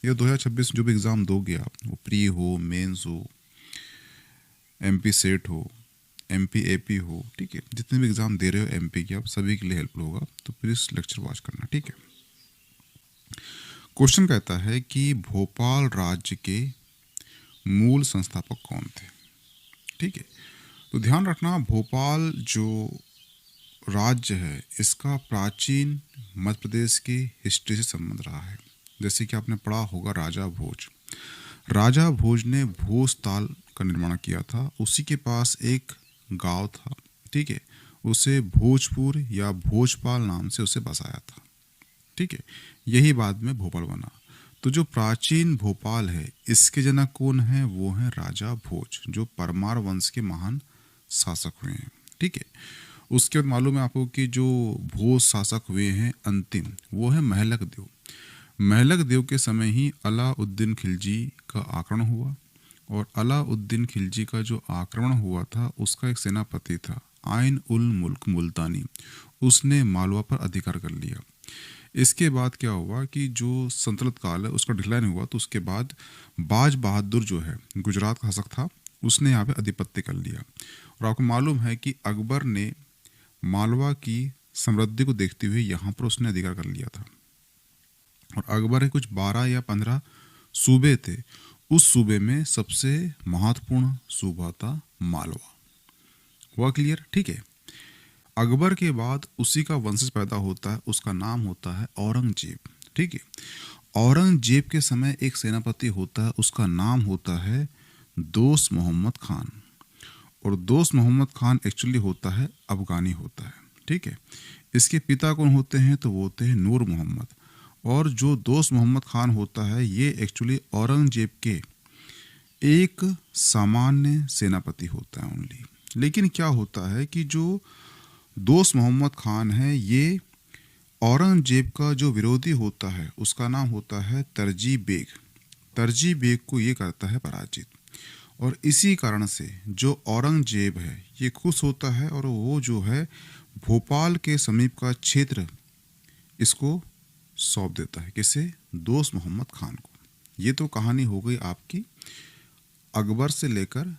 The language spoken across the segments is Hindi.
ये 2026 जो भी एग्ज़ाम दोगे आप, वो प्री हो, मेंस हो, एमपी सेट हो, एमपी एपी हो, ठीक है, जितने भी एग्ज़ाम दे रहे हो एमपी के, आप सभी के लिए हेल्पफुल होगा। तो प्लीज़ लेक्चर वॉच करना, ठीक है। क्वेश्चन कहता है कि भोपाल राज्य के मूल संस्थापक कौन थे, ठीक है। तो ध्यान रखना, भोपाल जो राज्य है इसका प्राचीन मध्य प्रदेश की हिस्ट्री से संबंध रहा है। जैसे कि आपने पढ़ा होगा राजा भोज, राजा भोज ने भोज ताल का निर्माण किया था। उसी के पास एक गांव था, ठीक है, उसे भोजपुर या भोजपाल नाम से उसे बसाया था, ठीक है। यही बाद में भोपाल बना। तो जो प्राचीन भोपाल है इसके जनक कौन है, वो है राजा भोज, जो परमार वंश के महान शासक हुए हैं, ठीक है। उसके बाद मालूम है आपको कि जो भोज शासक हुए हैं अंतिम, वो है महलक देव। महलक देव के समय ही अलाउद्दीन खिलजी का आक्रमण हुआ, और अलाउद्दीन खिलजी का जो आक्रमण हुआ था उसका एक सेनापति था आइन उल मुल्क मुल्तानी, उसने मालवा पर अधिकार कर लिया। इसके बाद क्या हुआ कि जो संतलत काल है उसका डिक्लाइन हुआ, तो उसके बाद बाज बहादुर जो है गुजरात का शासक था, उसने यहाँ पे अधिपत्य कर लिया। और आपको मालूम है कि अकबर ने मालवा की समृद्धि को देखते हुए यहाँ पर उसने अधिकार कर लिया था। और अकबर के कुछ 12 या 15 सूबे थे, उस सूबे में सबसे महत्वपूर्ण सूबा था मालवा। हुआ क्लियर, ठीक है। अकबर के बाद उसी का वंशज पैदा होता है, उसका नाम होता है औरंगजेब, ठीक है। औरंगजेब के समय एक सेनापति होता है, उसका नाम होता है दोस्त मोहम्मद खान। और दोस्त मोहम्मद खान एक्चुअली होता है अफगानी होता है, ठीक है। इसके पिता कौन होते हैं, तो वो होते हैं नूर मोहम्मद। और जो दोस्त मोहम्मद खान होता है ये एक्चुअली औरंगजेब के एक सामान्य सेनापति होता है ओनली। लेकिन क्या होता है कि जो दोस्त मोहम्मद खान है ये औरंगजेब का जो विरोधी होता है उसका नाम होता है तरजी बेग। तरजी बेग को ये करता है पराजित, और इसी कारण से जो औरंगजेब है ये खुश होता है और वो जो है भोपाल के समीप का क्षेत्र इसको सौंप देता है, किसे, दोस्त मोहम्मद खान को। ये तो कहानी हो गई आपकी अकबर से लेकर,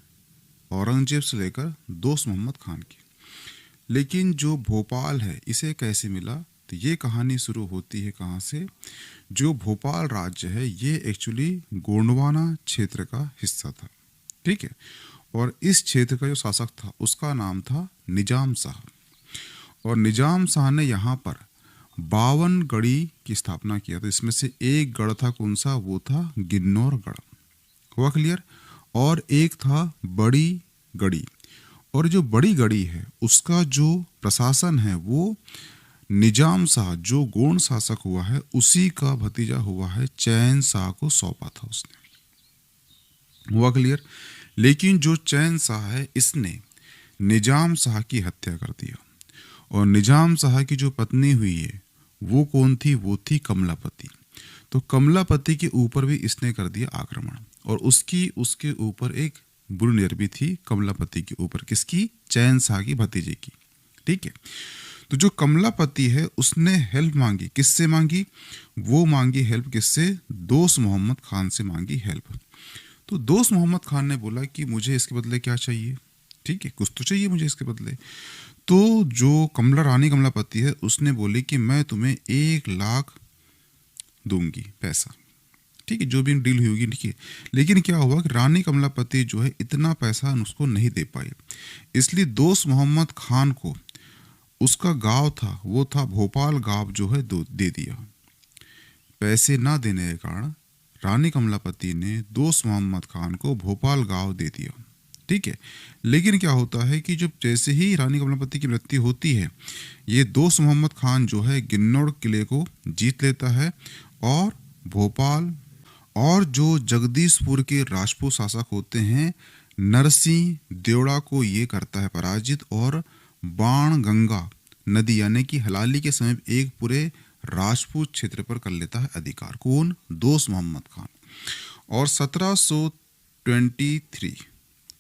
औरंगजेब से लेकर दोस्त मोहम्मद खान की। लेकिन जो भोपाल है इसे कैसे मिला, तो ये कहानी शुरू होती है कहाँ से, जो भोपाल राज्य है ये एक्चुअली गोंडवाना क्षेत्र का हिस्सा था, ठीक है। और इस क्षेत्र का जो शासक था उसका नाम था निजाम शाह। और निजाम शाह ने यहाँ पर 52 गढ़ी की स्थापना किया था। इसमें से एक गढ़ था कौन सा, वो था गिन्नौर गढ़। हुआ क्लियर। और एक था बड़ी गढ़ी, और जो बड़ी गढ़ी है उसका जो प्रशासन है वो निजाम शाह जो गोंड शासक हुआ है उसी का भतीजा हुआ है चैन शाह को सौंपा था उसने। हुआ क्लियर। लेकिन जो चैन शाह है इसने निजाम शाह की हत्या कर दिया, और निजाम शाह की जो पत्नी हुई है वो कौन थी, वो थी कमलापति। तो कमलापति के ऊपर भी इसने कर दिया आक्रमण, और उसके ऊपर एक बुरी नजर भी थी कमलापति के ऊपर, किसकी, चैन शाह की भतीजे की, ठीक है। तो जो कमलापति है उसने हेल्प मांगी, किससे मांगी, वो मांगी हेल्प किससे, दोस्त मोहम्मद खान से मांगी हेल्प। तो दोस्त मोहम्मद खान ने बोला कि मुझे इसके बदले क्या चाहिए, ठीक है, कुछ तो चाहिए मुझे इसके बदले। तो जो रानी कमलापति है उसने बोली कि मैं तुम्हें 1 लाख दूंगी पैसा, ठीक है, जो भी डील हुई होगी, ठीक है। लेकिन क्या हुआ कि रानी कमलापति जो है इतना पैसा उसको नहीं दे पाई, इसलिए दोस्त मोहम्मद खान को उसका गांव था वो था भोपाल गांव जो है दे दिया। पैसे ना देने के कारण रानी कमलापति ने दोस्त मोहम्मद खान को भोपाल गांव दे दिया, ठीक है। लेकिन क्या होता है कि जब जैसे ही रानी कमलापति की मृत्यु होती है ये दोस्त मोहम्मद खान जो है गिन्नौर किले को जीत लेता है, और भोपाल और जो जगदीशपुर के राजपूत शासक होते हैं नरसिंह देवड़ा को ये करता है पराजित, और बाण गंगा नदी यानी कि हलाली के समीप एक पूरे राजपूत क्षेत्र पर कर लेता है अधिकार, कौन, दोस्त मोहम्मद खान। और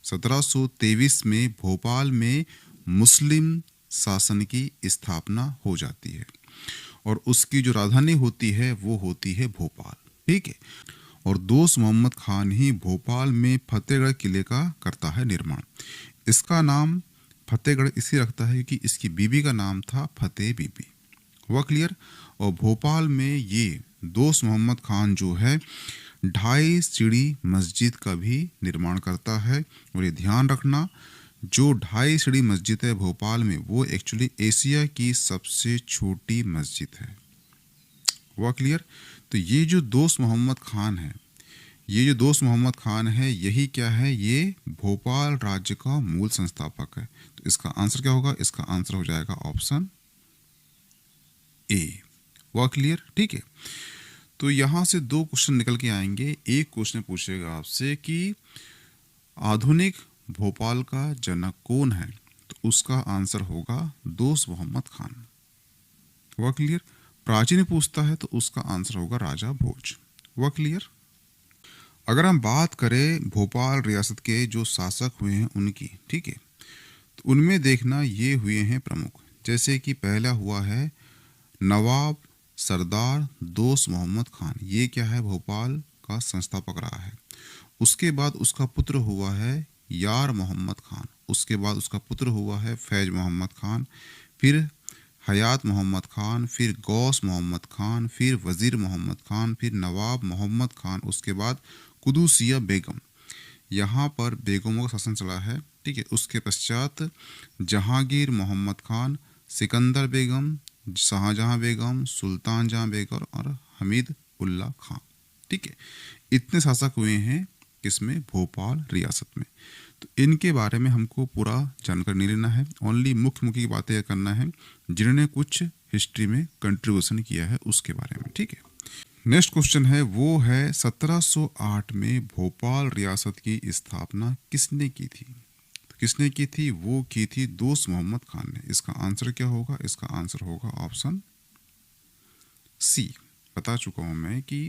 1723 में भोपाल में मुस्लिम शासन की स्थापना हो जाती है, और उसकी जो राजधानी होती है वो होती है भोपाल, ठीक है। और दोस्त मोहम्मद खान ही भोपाल में फतेहगढ़ किले का करता है निर्माण। इसका नाम फतेहगढ़ इसलिए रखता है कि इसकी बीबी का नाम था फतेह बीबी। हुआ क्लियर। और भोपाल में ये दोस्त मोहम्मद खान जो है 2.5 सीढ़ी मस्जिद का भी निर्माण करता है। और ये ध्यान रखना, जो 2.5 सीढ़ी मस्जिद है भोपाल में वो एक्चुअली एशिया की सबसे छोटी मस्जिद है। हुआ क्लियर। तो ये जो दोस्त मोहम्मद खान है, यही क्या है, ये भोपाल राज्य का मूल संस्थापक है। तो इसका आंसर क्या होगा, इसका आंसर हो जाएगा ऑप्शन ए। हुआ क्लियर। ठीक है। तो यहां से 2 क्वेश्चन निकल के आएंगे। एक क्वेश्चन पूछेगा आपसे कि आधुनिक भोपाल का जनक कौन है, तो उसका आंसर होगा दोस्त मोहम्मद खान। हुआ क्लियर। प्राचीन पूछता है तो उसका आंसर होगा राजा भोज। हुआ क्लियर। अगर हम बात करें भोपाल रियासत के जो शासक हुए हैं उनकी, ठीक है, तो उनमें देखना ये हुए हैं प्रमुख। जैसे कि पहला हुआ है नवाब सरदार दोस्त मोहम्मद खान, ये क्या है, भोपाल का संस्थापक रहा है। उसके बाद उसका पुत्र हुआ है यार मोहम्मद खान, उसके बाद उसका पुत्र हुआ है फैज मोहम्मद खान, फिर हयात मोहम्मद खान, फिर गौस मोहम्मद खान, फिर वजीर मोहम्मद खान, फिर नवाब मोहम्मद खान, उसके बाद कुदूसिया बेगम। यहाँ पर बेगमों का शासन चला है। ठीक है। उसके पश्चात जहांगीर मोहम्मद खान, सिकंदर बेगम, शाहजहां बेगम, सुल्तान जहां बेगम और हमीद उल्ला खान। ठीक है। इतने शासक हुए हैं किसमें, भोपाल रियासत में। तो इनके बारे में हमको पूरा जानकारी नहीं लेना है, ओनली मुख्य मुख्य बातें करना है जिन्होंने कुछ हिस्ट्री में कंट्रीब्यूशन किया है उसके बारे में। ठीक है। नेक्स्ट क्वेश्चन है, वो है 1708 में भोपाल रियासत की स्थापना किसने की थी। तो किसने की थी, वो की थी दोस्त मोहम्मद खान ने। इसका आंसर क्या होगा, इसका आंसर होगा ऑप्शन सी। बता चुका हूं मैं कि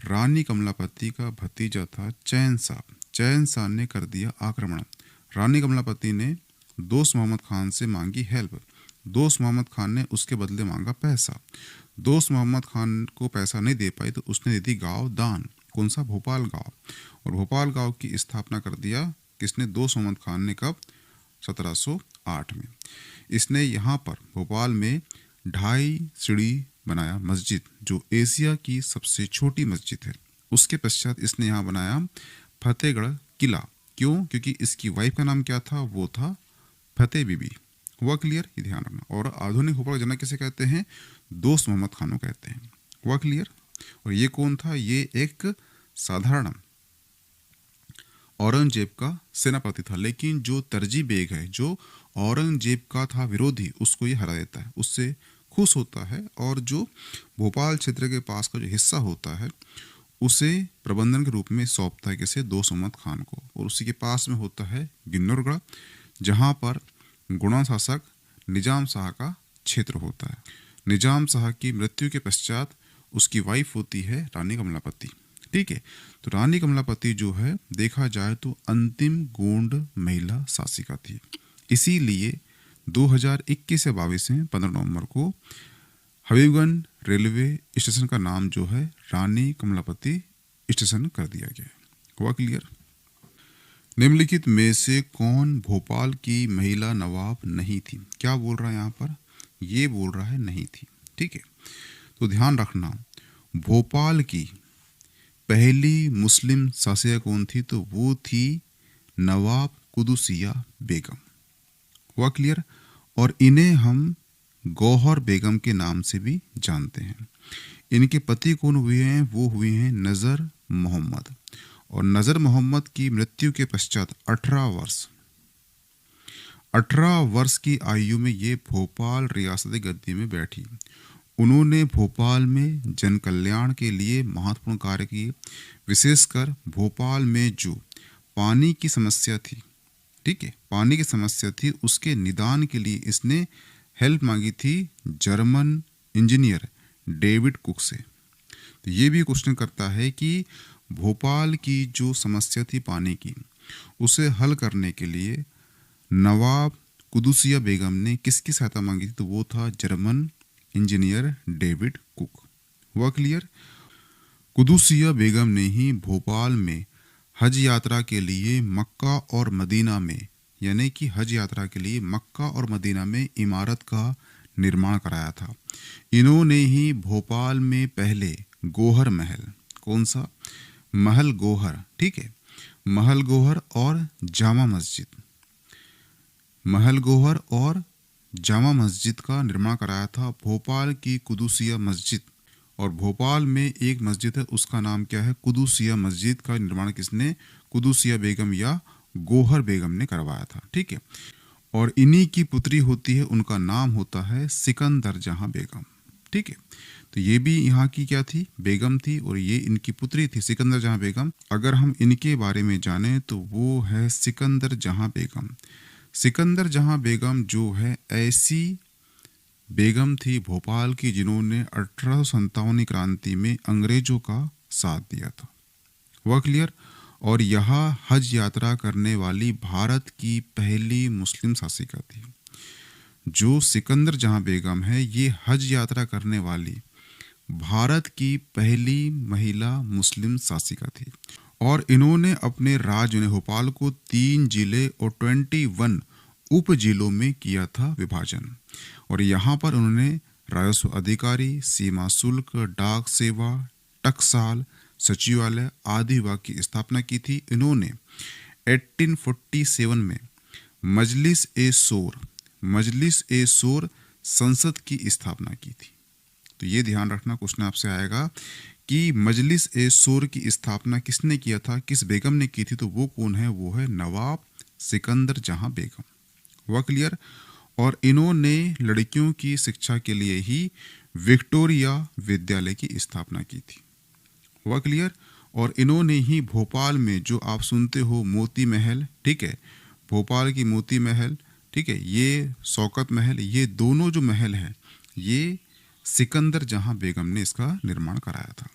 रानी कमलापति का भतीजा था चैन साहब। चैन साहब ने कर दिया आक्रमण। रानी कमलापति ने दोस्त मोहम्मद खान से मांगी हेल्प। दोस्त मोहम्मद खान ने उसके बदले मांगा पैसा। दोस्त मोहम्मद खान को पैसा नहीं दे पाई तो उसने दे दी गांव दान। कौन सा, भोपाल गांव। और भोपाल गांव की स्थापना कर दिया किसने, दोस्त मोहम्मद खान ने। कब, 1708 में। इसने यहाँ पर भोपाल में 2.5 सीढ़ी बनाया मस्जिद, जो एशिया की सबसे छोटी मस्जिद है। उसके पश्चात इसने यहाँ बनाया फतेहगढ़ किला। क्यों, क्योंकि इसकी वाइफ का नाम क्या था, वो था फतेह बीबी। हुआ क्लियर, ये ध्यान रखना। और आधुनिक भोपाल जनक किसे कहते हैं, दोस्त मोहम्मद खान को कहते हैं। हुआ क्लियर। और ये कौन था, ये एक साधारण औरंगजेब का सेनापति था, लेकिन जो तरजी बेग है, जो औरंगजेब का था विरोधी, उसको ये हरा देता है, उससे खुश होता है। और जो भोपाल क्षेत्र के पास का जो हिस्सा होता है उसे प्रबंधन के रूप में सौंपता है किसे, दोस्त मोहम्मद खान को। और उसी के पास में होता है गिन्नौरगढ़, जहाँ पर गुणा शासक निजाम शाह का क्षेत्र होता है। निजाम शाह की मृत्यु के पश्चात उसकी वाइफ होती है रानी कमलापति। ठीक है। तो रानी कमलापति जो है, देखा जाए तो अंतिम गोंड महिला शासिका थी। इसीलिए 2021 या 22 में 15 नवंबर को हबीबगंज रेलवे स्टेशन का नाम जो है रानी कमलापति स्टेशन कर दिया गया। हुआ क्लियर। निम्नलिखित में से कौन भोपाल की महिला नवाब नहीं थी। क्या बोल रहा है यहाँ पर, ये बोल रहा है नहीं थी। ठीक है। तो ध्यान रखना, भोपाल की पहली मुस्लिम शासिका कौन थी, तो वो थी नवाब कुदुसिया बेगम। हुआ क्लियर। और इन्हें हम गौहर बेगम के नाम से भी जानते हैं। इनके पति कौन हुए हैं, वो हुए हैं नजर मोहम्मद। और नजर मोहम्मद की मृत्यु के पश्चात 18 वर्ष की आयु में ये भोपाल रियासती गद्दी में बैठी। उन्होंने भोपाल में जन कल्याण के लिए महत्वपूर्ण कार्य किए। विशेषकर भोपाल में जो पानी की समस्या थी, ठीक है, पानी की समस्या थी, उसके निदान के लिए इसने हेल्प मांगी थी जर्मन इंजीनियर डेविड कुक से। तो ये भी क्वेश्चन करता है कि भोपाल की जो समस्या थी पानी की, उसे हल करने के लिए नवाब कुदुसिया बेगम ने किसकी सहायता मांगी थी, तो वो था जर्मन इंजीनियर डेविड कुक। हुआ क्लियर। कुदूसिया बेगम ने ही भोपाल में हज यात्रा के लिए मक्का और मदीना में, यानी कि हज यात्रा के लिए मक्का और मदीना में इमारत का निर्माण कराया था। इन्होंने ही भोपाल में पहले गोहर महल, कौन सा महल, गोहर, ठीक है, महल गोहर और जामा मस्जिद, महल गोहर और जामा मस्जिद का निर्माण कराया था। भोपाल की कुदूसिया मस्जिद, और भोपाल में एक मस्जिद है उसका नाम क्या है, कुदूसिया मस्जिद का निर्माण किसने, कुदूसिया बेगम या गोहर बेगम ने करवाया था, ठीक है। और इन्हीं की पुत्री होती है, उनका नाम होता है सिकंदर जहां बेगम, ठीक है। तो ये भी यहाँ की क्या थी, बेगम थी, और ये इनकी पुत्री थी सिकंदर जहां बेगम। अगर हम इनके बारे में जाने तो वो है सिकंदर जहां बेगम। सिकंदर जहां बेगम जो है ऐसी बेगम थी भोपाल की जिन्होंने 1857 क्रांति में अंग्रेजों का साथ दिया था, वह क्लियर। और यहाँ हज यात्रा करने वाली भारत की पहली मुस्लिम शासिका थी। जो सिकंदर जहां बेगम है, ये हज यात्रा करने वाली भारत की पहली महिला मुस्लिम शासिका थी। और इन्होंने अपने राज्य ने भोपाल को 3 जिले और 21 उप जिलों में किया था विभाजन। और यहाँ पर उन्होंने राजस्व अधिकारी, सीमा शुल्क, डाक सेवा, टकसाल, सचिवालय आदि विभाग की स्थापना की थी। इन्होंने 1847 में मजलिस ए शोर संसद की स्थापना की थी। तो ये ध्यान रखना, क्वेश्चन आपसे आएगा कि मजलिस ए शोर की स्थापना किसने किया था, किस बेगम ने की थी, तो वो कौन है, वो है नवाब सिकंदर जहां बेगम, वह क्लियर। और इन्होंने लड़कियों की शिक्षा के लिए ही विक्टोरिया विद्यालय की स्थापना की थी, वह क्लियर। और इन्होंने ही भोपाल में जो आप सुनते हो मोती महल, ठीक है, भोपाल की मोती महल, ठीक है, ये शौकत महल, ये दोनों जो महल है ये सिकंदर जहां बेगम ने इसका निर्माण कराया था।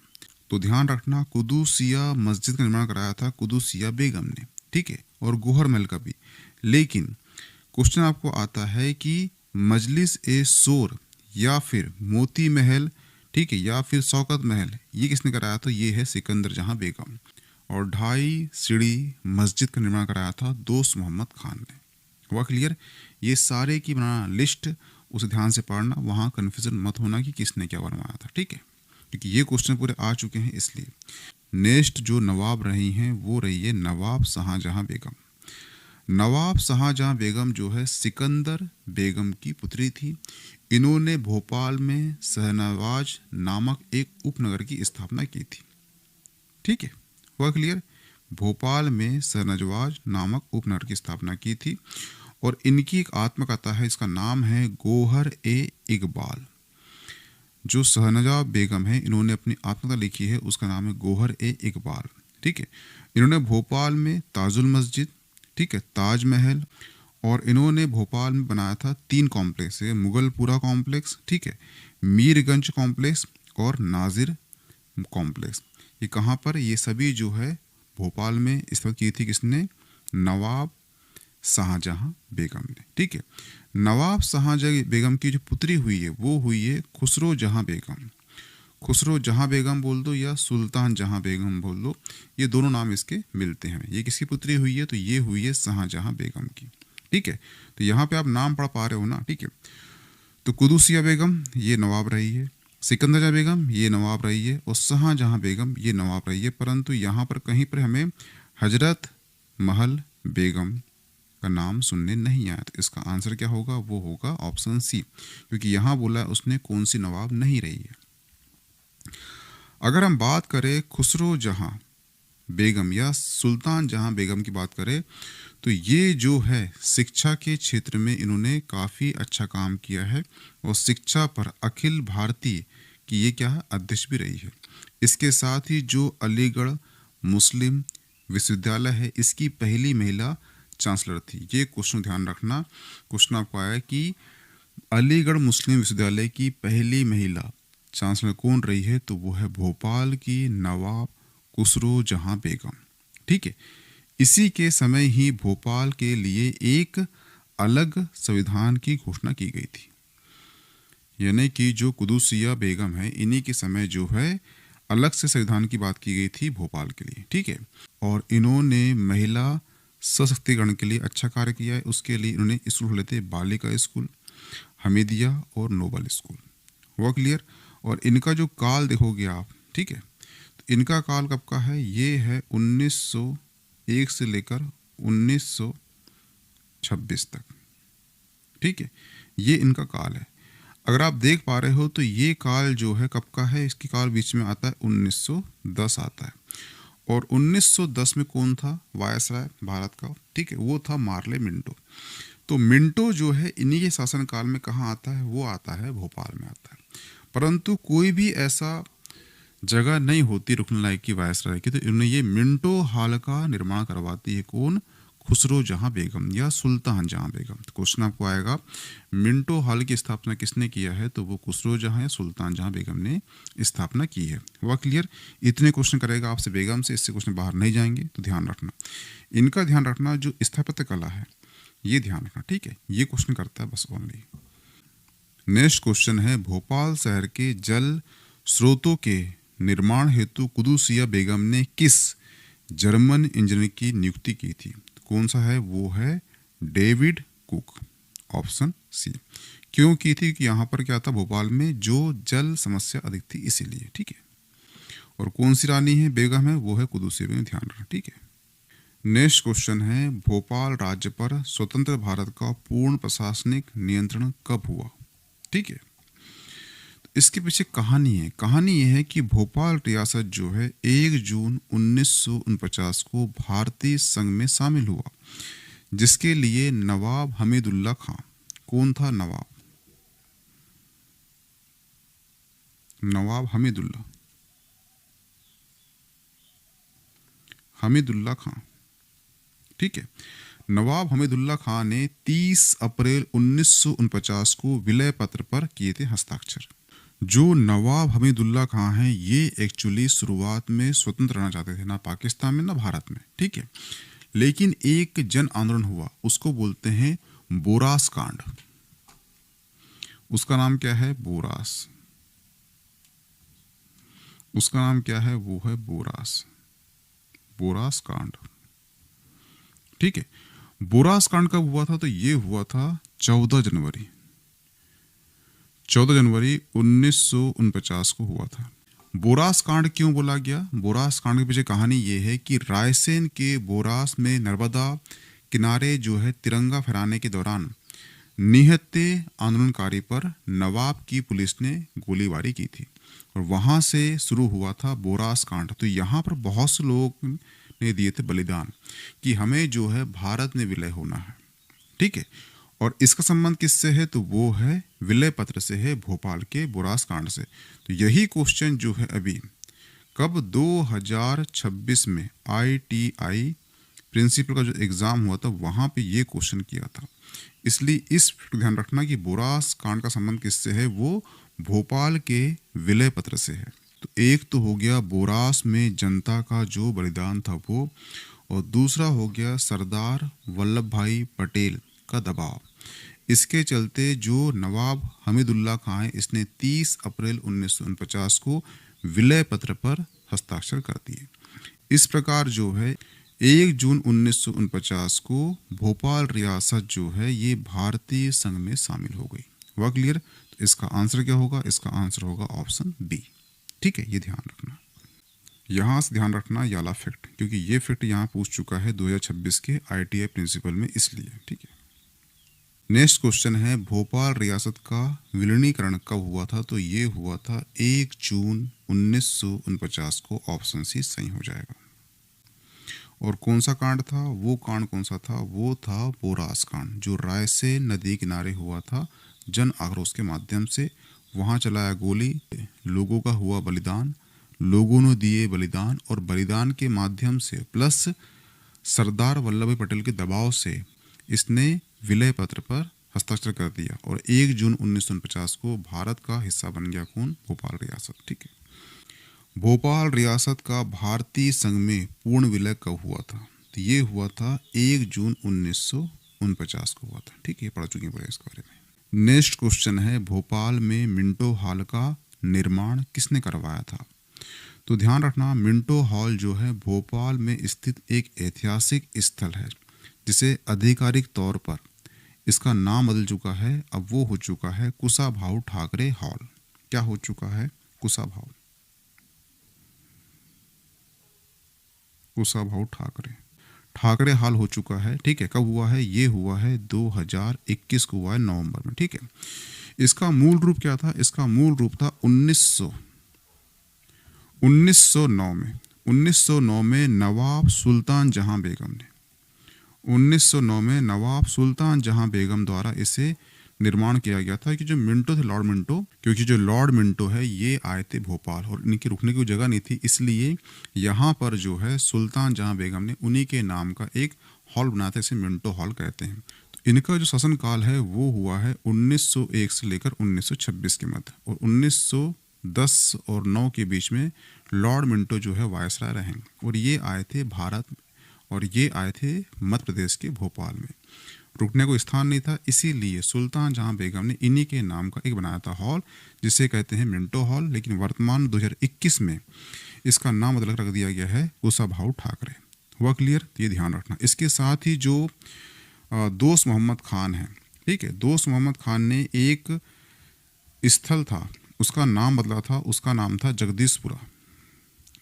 तो ध्यान रखना, कुदूसिया मस्जिद का निर्माण कराया था कुदूसिया बेगम ने, ठीक है, और गोहर महल का भी। लेकिन क्वेश्चन आपको आता है कि मजलिस ए शोर या फिर मोती महल, ठीक है, या फिर शौकत महल, ये किसने कराया, तो ये है सिकंदर जहां बेगम। और 2.5 सीढ़ी मस्जिद का निर्माण कराया था दोस्त मोहम्मद खान ने, वह क्लियर। ये सारे की बनाना लिस्ट, उसे ध्यान से पढ़ना, वहाँ कन्फ्यूजन मत होना कि किसने क्या बनवाया था, ठीक है, क्योंकि ये क्वेश्चन पूरे आ चुके हैं इसलिए। नेक्स्ट जो नवाब रही हैं वो रही है नवाब शाहजहां बेगम। नवाब शाहजहां बेगम जो है सिकंदर बेगम की पुत्री थी। इन्होंने भोपाल में शहनवाज नामक एक उपनगर की स्थापना की थी, ठीक है, वह क्लियर। भोपाल में शहनवाज नामक उपनगर की स्थापना की थी। और इनकी एक आत्मकथा है, इसका नाम है गोहर ए इकबाल। जो शहनवाज बेगम है, इन्होंने अपनी आत्मकथा लिखी है, उसका नाम है गोहर ए इकबाल, ठीक है। इन्होंने भोपाल में ताजुल मस्जिद, ठीक है, ताजमहल, और इन्होंने भोपाल में बनाया था 3 कॉम्प्लेक्स है, मुगलपुरा कॉम्प्लेक्स, ठीक है, मीरगंज कॉम्प्लेक्स और नाजिर कॉम्प्लेक्स। ये कहाँ पर, ये सभी जो है भोपाल में स्थापित की थी किसने, नवाब शाहजहां बेगम ने, ठीक है। नवाब शाहजहां बेगम की जो पुत्री हुई है वो हुई है खुसरो जहां बेगम। खुसरो जहां बेगम बोल दो या सुल्तान जहां बेगम बोल दो, ये दोनों नाम इसके मिलते हैं। ये किसकी पुत्री हुई है, तो ये हुई है शाहजहां बेगम की, ठीक है। तो यहाँ पे आप नाम पढ़ पा रहे हो ना, ठीक है। तो कुदूसिया बेगम ये नवाब रही है, सिकंदर जहां बेगम ये नवाब रही है, और शाहजहां बेगम ये नवाब रही है। परंतु यहाँ पर कहीं पर हमें हजरत महल बेगम का नाम सुनने नहीं आया। तो इसका आंसर क्या होगा, वो होगा ऑप्शन सी, क्योंकि यहाँ बोला है उसने कौन सी नवाब नहीं रही है। अगर हम बात करें खुसरो जहां बेगम या सुल्तान जहां बेगम की बात करें, तो ये जो है शिक्षा के क्षेत्र में इन्होंने काफ़ी अच्छा काम किया है, और शिक्षा पर अखिल भारतीय की ये क्या है, अध्यक्ष भी रही है। इसके साथ ही जो अलीगढ़ मुस्लिम विश्वविद्यालय है, इसकी पहली महिला चांसलर थी। ये क्वेश्चन ध्यान रखना, क्वेश्चन आपको आया कि अलीगढ़ मुस्लिम विश्वविद्यालय की पहली महिला चांसलर कौन रही है, तो वो है भोपाल की नवाब खुसरो जहां बेगम, ठीक है। इसी के समय ही भोपाल के लिए एक अलग संविधान की घोषणा की गई थी, यानी कि जो कुदूसिया बेगम है, इन्हीं के समय जो है अलग से संविधान की बात की गई थी भोपाल के लिए, ठीक है। और इन्होंने महिला सशक्तिकरण के लिए अच्छा कार्य किया है। उसके लिए इन्होंने स्कूल खोले थे, बालिका स्कूल, हमीदिया और नोबल स्कूल। हुआ क्लियर। और इनका जो काल देखोगे आप, ठीक है, तो इनका काल कब का है, ये है 1901 से लेकर 1926 तक, ठीक है, ये इनका काल है। अगर आप देख पा रहे हो तो ये काल जो है कब का है, इसकी काल बीच में आता है 1910 आता है। और 1910 में कौन था वायसराय भारत का, ठीक है, वो था मार्ले मिंटो। तो मिंटो जो है इन्हीं के शासनकाल में कहाँ आता है, वो आता है भोपाल में आता है। परंतु कोई भी ऐसा जगह नहीं होती रुकने लायक की वायसराय की, तो इन्होंने ये मिंटो हॉल का निर्माण करवाती है कौन, खुसरो जहां बेगम या सुल्तान जहां बेगम। तो क्वेश्चन आपको आएगा मिंटो हॉल की स्थापना किसने किया है, तो वो खुसरो जहां या सुल्तान जहां बेगम ने स्थापना की है। हुआ क्लियर। इतने क्वेश्चन करेगा आपसे बेगम से, इससे क्वेश्चन बाहर नहीं जाएंगे, तो ध्यान रखना। इनका ध्यान रखना जो स्थापत्य कला है ये ध्यान रखना, ठीक है, ये क्वेश्चन करता है बस ओनली। नेक्स्ट क्वेश्चन है भोपाल शहर के जल स्रोतों के निर्माण हेतु कुदुसिया बेगम ने किस जर्मन इंजीनियर की नियुक्ति की थी। कौन सा है, वो है डेविड कुक, ऑप्शन सी। क्यों की थी कि यहाँ पर क्या था, भोपाल में जो जल समस्या अधिक थी इसीलिए, ठीक है। और कौन सी रानी है बेगम है, वो है कुदुसिया बेगम, ध्यान रखना, ठीक है। नेक्स्ट क्वेश्चन है भोपाल राज्य पर स्वतंत्र भारत का पूर्ण प्रशासनिक नियंत्रण कब हुआ, ठीक है। इसके पीछे कहानी है। कहानी यह है कि भोपाल रियासत जो है 1 जून 1949 को भारतीय संघ में शामिल हुआ, जिसके लिए नवाब हमीदुल्ला खां, कौन था नवाब, नवाब हमीदुल्ला खां, ठीक है। नवाब हमीदुल्ला खां ने 30 अप्रैल 1949 को विलय पत्र पर किए थे हस्ताक्षर। जो नवाब हमीदुल्ला खां हैं ये एक्चुअली शुरुआत में स्वतंत्र रहना चाहते थे, ना पाकिस्तान में ना भारत में, ठीक है। लेकिन एक जन आंदोलन हुआ, उसको बोलते हैं बोरास कांड। उसका नाम क्या है, बोरास। उसका नाम क्या है, वो है बोरास कांड, ठीक है। बोरास कांड कब हुआ था, तो ये हुआ था 14 जनवरी 1949 को हुआ था। बोरास कांड क्यों बोला गया, बोरास कांड के पीछे कहानी ये है कि रायसेन के बोरास में नर्मदा किनारे जो है तिरंगा फहराने के दौरान निहत्थे आंदोलनकारी पर नवाब की पुलिस ने गोलीबारी की थी, और वहां से शुरू हुआ था बोरास कांड। तो यहाँ पर बहुत से लोग ने दिए थे बलिदान कि हमें जो है भारत में विलय होना है, ठीक है। और इसका संबंध किससे है, तो वो है विलय पत्र से है, भोपाल के बोरास कांड से। तो यही क्वेश्चन जो है अभी कब 2026 में ITI प्रिंसिपल का जो एग्जाम हुआ था वहां पे ये क्वेश्चन किया था। इसलिए इस ध्यान रखना कि बोरास कांड का संबंध किससे है, वो भोपाल के विलय पत्र से है। तो एक तो हो गया बोरास में जनता का जो बलिदान था वो, और दूसरा हो गया सरदार वल्लभ भाई पटेल का दबाव। इसके चलते जो नवाब हमीदुल्ला खां है इसने 30 अप्रैल 1949 को विलय पत्र पर हस्ताक्षर कर दिए। इस प्रकार जो है 1 जून 1949 को भोपाल रियासत जो है ये भारतीय संघ में शामिल हो गई। हुआ क्लियर। तो इसका आंसर क्या होगा, इसका आंसर होगा ऑप्शन बी, ठीक है, ये ध्यान रखना। यहाँ से ध्यान रखना याला फैक्ट, क्योंकि ये फैक्ट यहाँ पूछ चुका है 2026 के ITI प्रिंसिपल में, इसलिए, ठीक है। नेक्स्ट क्वेश्चन है भोपाल रियासत का विलीनीकरण कब हुआ था, तो ये हुआ था 1 जून 1949 को, ऑप्शन सी सही हो जाएगा। और कौन सा कांड था, वो कांड कौन सा था, वो था बोरास कांड, जो रायसेन नदी किनारे हुआ था। जन आक्रोश के माध्यम से वहां चलाया गोली, लोगों का हुआ बलिदान, लोगों ने दिए बलिदान, और बलिदान के माध्यम से प्लस सरदार वल्लभ भाई पटेल के दबाव से इसने विलय पत्र पर हस्ताक्षर कर दिया, और 1 जून 1949 को भारत का हिस्सा बन गया कौन, भोपाल रियासत, ठीक है। भोपाल रियासत का भारतीय संघ में पूर्ण विलय कब हुआ था, तो ये हुआ था 1 जून 1949 को हुआ था, ठीक है, पढ़ चुके हैं इसके बारे में। नेक्स्ट क्वेश्चन है भोपाल में मिंटो हॉल का निर्माण किसने करवाया था, तो ध्यान रखना, मिंटो हॉल जो है भोपाल में स्थित एक ऐतिहासिक स्थल है जिसे आधिकारिक तौर पर इसका नाम बदल चुका है। अब वो हो चुका है कुशाभाऊ ठाकरे हॉल। क्या हो चुका है? कुशाभाऊ ठाकरे हॉल हो चुका है। ठीक है, कब हुआ है? ये हुआ है 2021 को हुआ है, नवंबर में। ठीक है, इसका मूल रूप क्या था? इसका मूल रूप था 1909 में नवाब सुल्तान जहां बेगम ने 1909 में नवाब सुल्तान जहां बेगम द्वारा इसे निर्माण किया गया था। कि जो मिंटो थे, लॉर्ड मिंटो, क्योंकि जो लॉर्ड मिंटो है ये आए थे भोपाल और इनकी रुकने की जगह नहीं थी, इसलिए यहाँ पर जो है सुल्तान जहां बेगम ने उन्हीं के नाम का एक हॉल बनाया था, इसे मिंटो हॉल कहते हैं। तो इनका जो शासनकाल है वो हुआ है 1901 से लेकर 1926 के मध्य, और 1910 और 9 के बीच में लॉर्ड मिंटो जो है वायसराय रहे, और ये आए थे भारत, और ये आए थे मध्य प्रदेश के भोपाल में। रुकने को स्थान नहीं था, इसीलिए सुल्तान जहां बेगम ने इन्हीं के नाम का एक बनाया था हॉल, जिसे कहते हैं मिंटो हॉल। लेकिन वर्तमान 2021 में इसका नाम बदल कर रख दिया गया है कुशाभाऊ ठाकरे। हुआ क्लियर? तो ये ध्यान रखना। इसके साथ ही जो दोस्त मोहम्मद खान है, ठीक है, दोस्त मोहम्मद खान ने एक स्थल था, उसका नाम बदला था, उसका नाम था जगदीशपुरा।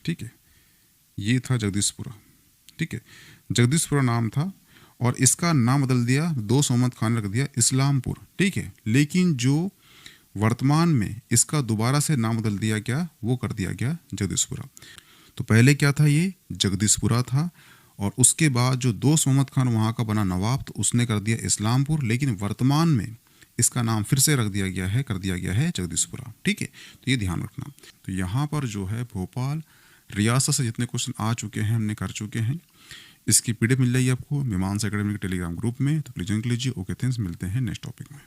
ठीक है, ये था जगदीशपुरा। ठीक है, जगदीशपुरा नाम था, और इसका नाम बदल दिया दोस्त मोहम्मद खान ने रख दिया इस्लामपुर। ठीक है, लेकिन जो वर्तमान में इसका दोबारा से नाम बदल दिया गया, वो कर दिया गया जगदीशपुरा। तो पहले क्या था? ये जगदीशपुरा था, और उसके बाद जो दोस्त मोहम्मद खान वहाँ का बना नवाब, तो उसने कर दिया इस्लामपुर, लेकिन वर्तमान में इसका नाम फिर से रख दिया गया है, कर दिया गया है जगदीशपुरा। ठीक है, तो ये ध्यान रखना। तो यहाँ पर जो है भोपाल रियासत से जितने क्वेश्चन आ चुके हैं हमने कर चुके हैं। इसकी पीडीएफ मिल जाएगी आपको मीमांसा एकेडमी के टेलीग्राम ग्रुप में, तो प्लीज ज्वाइन कीजिए। ओके, थैंक्स, मिलते हैं नेक्स्ट टॉपिक में।